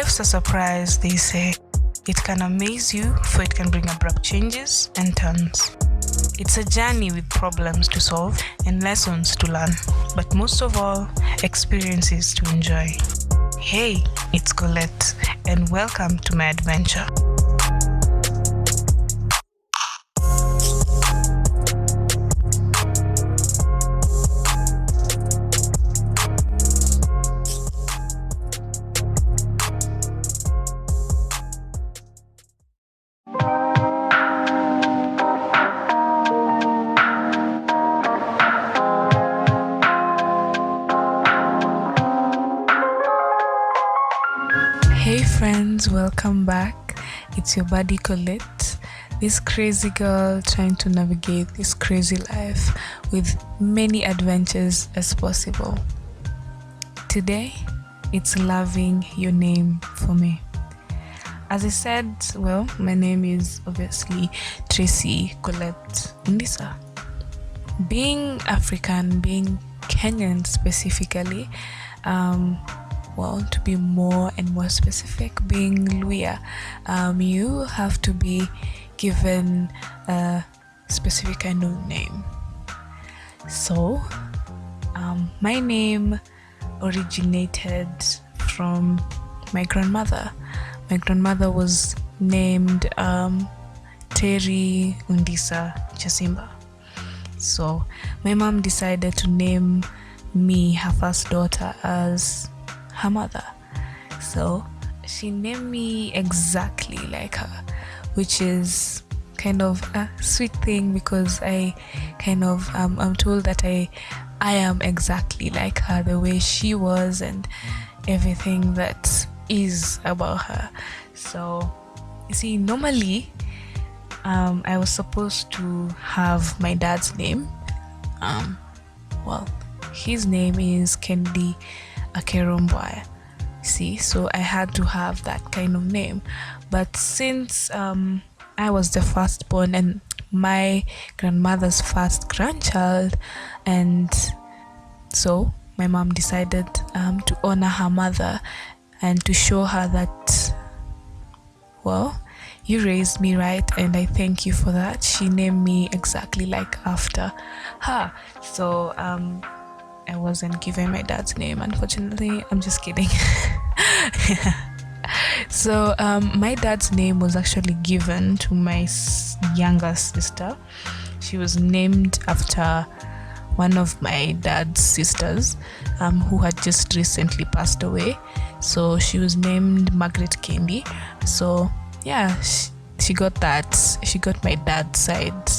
Life's a surprise, they say. It can amaze you, for it can bring abrupt changes and turns. It's a journey with problems to solve and lessons to learn, but most of all, experiences to enjoy. Hey, it's Colette, and welcome to my adventure. Hey friends, welcome back. It's your buddy Colette, this crazy girl trying to navigate this crazy life with many adventures as possible. Today, it's loving your name for me. As I said, my name is obviously Tracy Colette Ndisa. Being African, being Kenyan specifically, to be more and more specific, being Luya, you have to be given a specific kind of name. So, my name originated from my grandmother. My grandmother was named Terry Undisa Chasimba. So, my mom decided to name me, her first daughter, as her mother. So she named me exactly like her, which is kind of a sweet thing because I'm told that I am exactly like her, the way she was and everything that is about her. So you see, normally I was supposed to have my dad's name. His name is Kennedy Akerombwaya. See, so I had to have that kind of name. But since I was the firstborn and my grandmother's first grandchild, and so my mom decided to honor her mother and to show her that, you raised me right and I thank you for that. She named me exactly like after her. So I wasn't given my dad's name, unfortunately. I'm just kidding. So my dad's name was actually given to my younger sister. She was named after one of my dad's sisters who had just recently passed away. So she was named Margaret Kendi. So yeah, she got that. She got my dad's side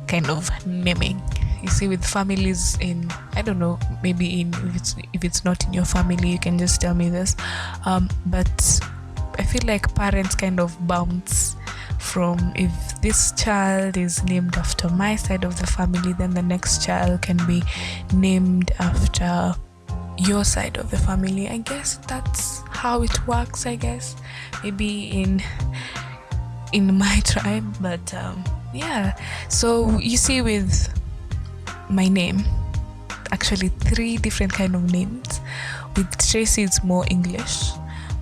kind of naming. You see, with families in, I don't know, maybe if it's not in your family, you can just tell me this. But I feel like parents kind of bounce from, if this child is named after my side of the family, then the next child can be named after your side of the family. I guess that's how it works, I guess. Maybe in my tribe, but yeah. So you see, with my name, actually 3 different kind of names. With Tracy, it's more English.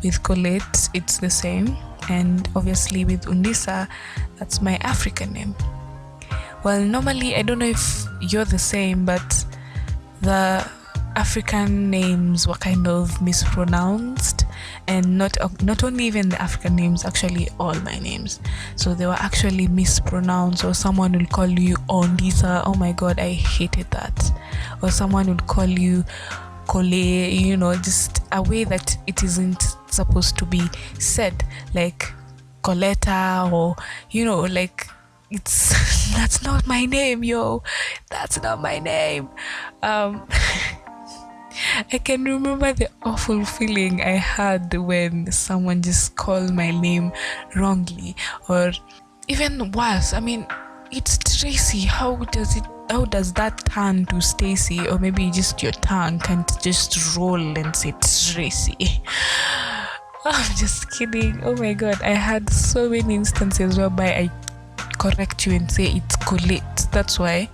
With Colette, it's the same. And obviously with Undisa, that's my African name. Well, normally, I don't know if you're the same, but the African names were kind of mispronounced, and not only even the African names, actually all my names. So they were actually mispronounced, or someone will call you Ondisa. Oh my god, I hated that. Or someone would call you Kole, just a way that it isn't supposed to be said, like Coletta, or like, that's not my name, that's not my name. I can remember the awful feeling I had when someone just called my name wrongly, or even worse, I mean, it's Tracy. How does that turn to Stacy? Or maybe just your tongue can't just roll and say Tracy. I'm just kidding. Oh my god, I had so many instances whereby I correct you and say it's Colette. That's why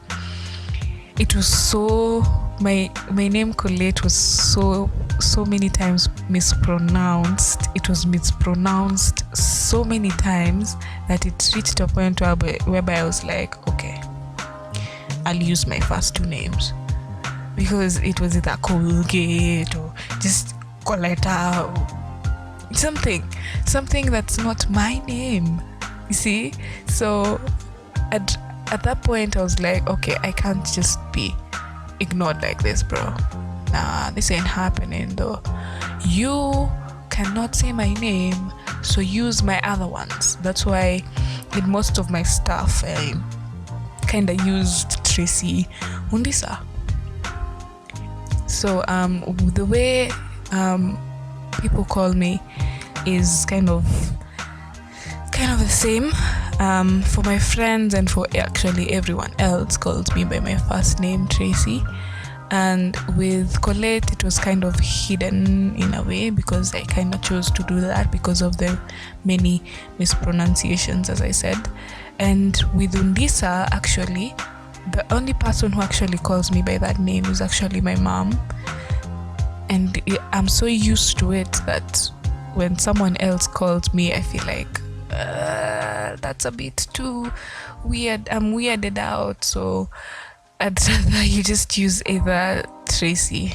it was so my name Collate was so many times mispronounced. It was mispronounced so many times that it reached a point whereby I was like, okay, I'll use my first two names, because it was either Colgate or just Coletta or something that's not my name, you see. So at that point I was like, okay, I can't just be ignored like this, bro. Nah, this ain't happening though. You cannot say my name, so use my other ones. That's why in most of my stuff I kind of used Tracy Undisa. So the way people call me is kind of the same. For my friends and for actually everyone else calls me by my first name, Tracy. And with Colette, it was kind of hidden in a way, because I kind of chose to do that because of the many mispronunciations, as I said. And with Undisa, actually, the only person who actually calls me by that name is actually my mom. And I'm so used to it that when someone else calls me, I feel like that's a bit too weird. I'm weirded out, so I'd rather you just use either Tracy.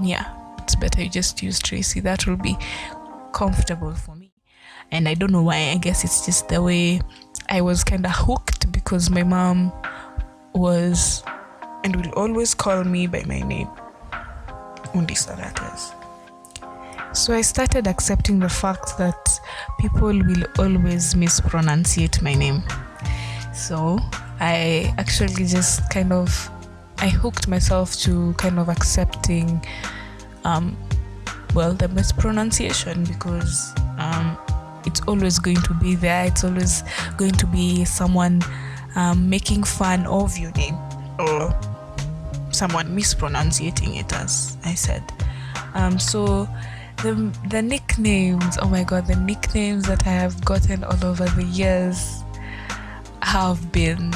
Yeah, it's better you just use Tracy. That will be comfortable for me. And I don't know why. I guess it's just the way I was kind of hooked, because my mom was and will always call me by my name, Undisa, that is. So I started accepting the fact that people will always mispronunciate my name. So I actually just I hooked myself to kind of accepting the mispronunciation, because it's always going to be there. It's always going to be someone making fun of your name, or someone mispronunciating it, as I said. So the nicknames, oh my god, the nicknames that I have gotten all over the years have been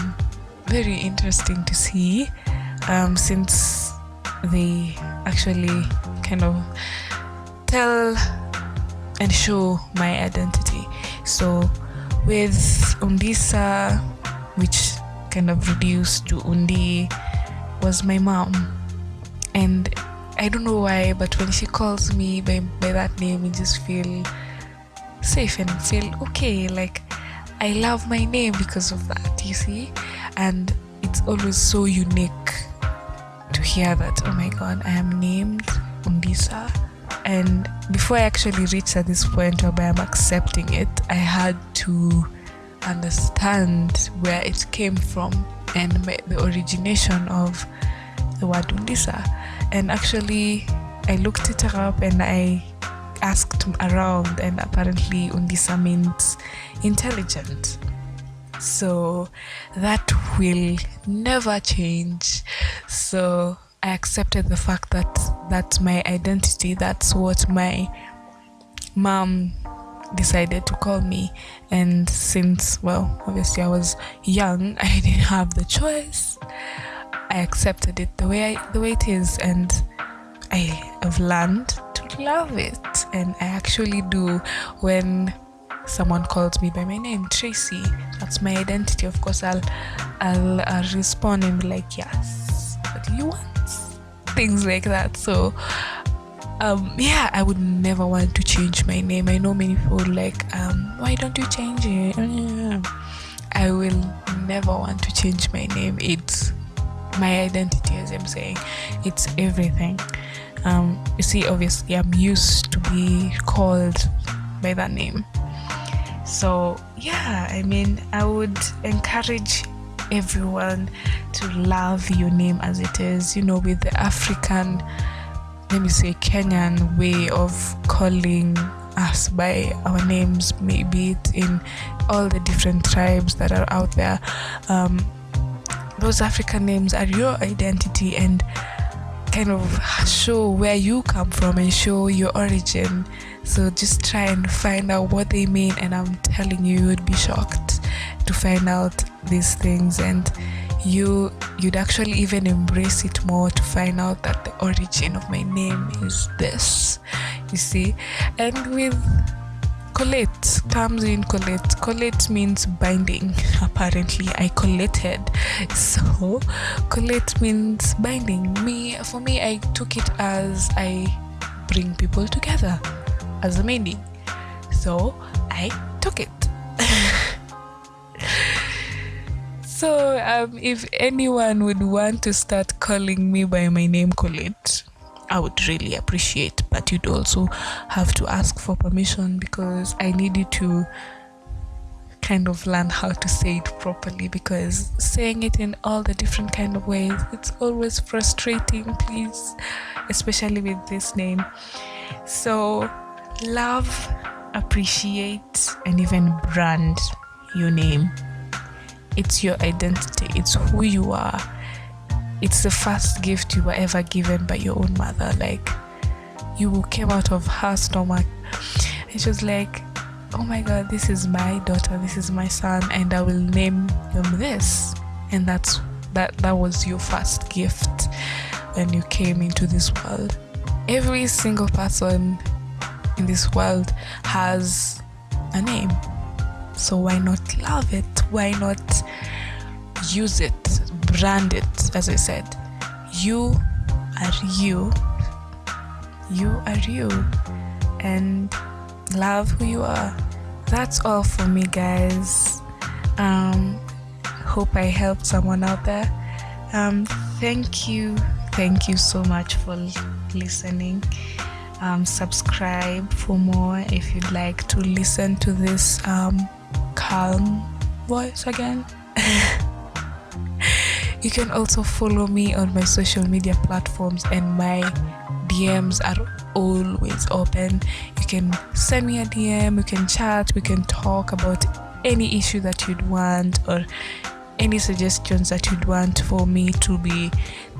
very interesting to see, since they actually kind of tell and show my identity. So with Undisa, which kind of reduced to Undi, was my mom. And I don't know why, but when she calls me by that name, I just feel safe and feel okay. Like, I love my name because of that, you see. And it's always so unique to hear that, oh my god, I am named Undisa. And before I actually reached at this point where I'm accepting it, I had to understand where it came from and the origination of the word Undisa. And actually I looked it up and I asked around, and apparently Undisa means intelligent. So that will never change. So I accepted the fact that that's my identity. That's what my mom decided to call me. And since, well, obviously I was young, I didn't have the choice. I accepted it the way it is, and I have learned to love it. And I actually do. When someone calls me by my name, Tracy, that's my identity. Of course, I'll respond and be like, yes, what do you want? Things like that. So I would never want to change my name. I know many people like, why don't you change it? I will never want to change my name. It's my identity, as I'm saying. It's everything. You see, obviously I'm used to be called by that name. So yeah, I mean, I would encourage everyone to love your name as it is, you know, with the African, let me say Kenyan way of calling us by our names, maybe it in all the different tribes that are out there. Those African names are your identity and kind of show where you come from and show your origin. So just try and find out what they mean, and I'm telling you, you would be shocked to find out these things. And you'd actually even embrace it more to find out that the origin of my name is this, you see. And with collate comes in collate. Collate means binding. Apparently, I collated, so collate means binding. For me, I took it as I bring people together as a meaning, so I took it. So if anyone would want to start calling me by my name Colette, I would really appreciate, but you'd also have to ask for permission, because I needed to kind of learn how to say it properly, because saying it in all the different kind of ways, it's always frustrating, please, especially with this name. So love, appreciate, and even brand your name. It's your identity. It's who you are. It's the first gift you were ever given by your own mother. Like, you came out of her stomach and she was like, oh my god, this is my daughter, this is my son, and I will name them this. And that was your first gift when you came into this world. Every single person in this world has a name, so why not love it? Why not use it, brand it? As I said, you are you are you, and love who you are. That's all for me, guys. Hope I helped someone out there. Thank you so much for listening. Subscribe for more if you'd like to listen to this calm voice again. You can also follow me on my social media platforms, and my DMs are always open. You can send me a DM, you can chat, we can talk about any issue that you'd want, or any suggestions that you'd want for me to be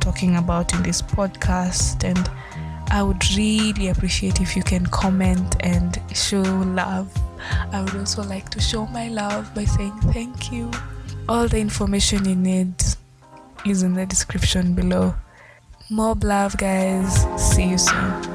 talking about in this podcast. And I would really appreciate if you can comment and show love. I would also like to show my love by saying thank you. All the information you need is in the description below. More love, guys. See you soon.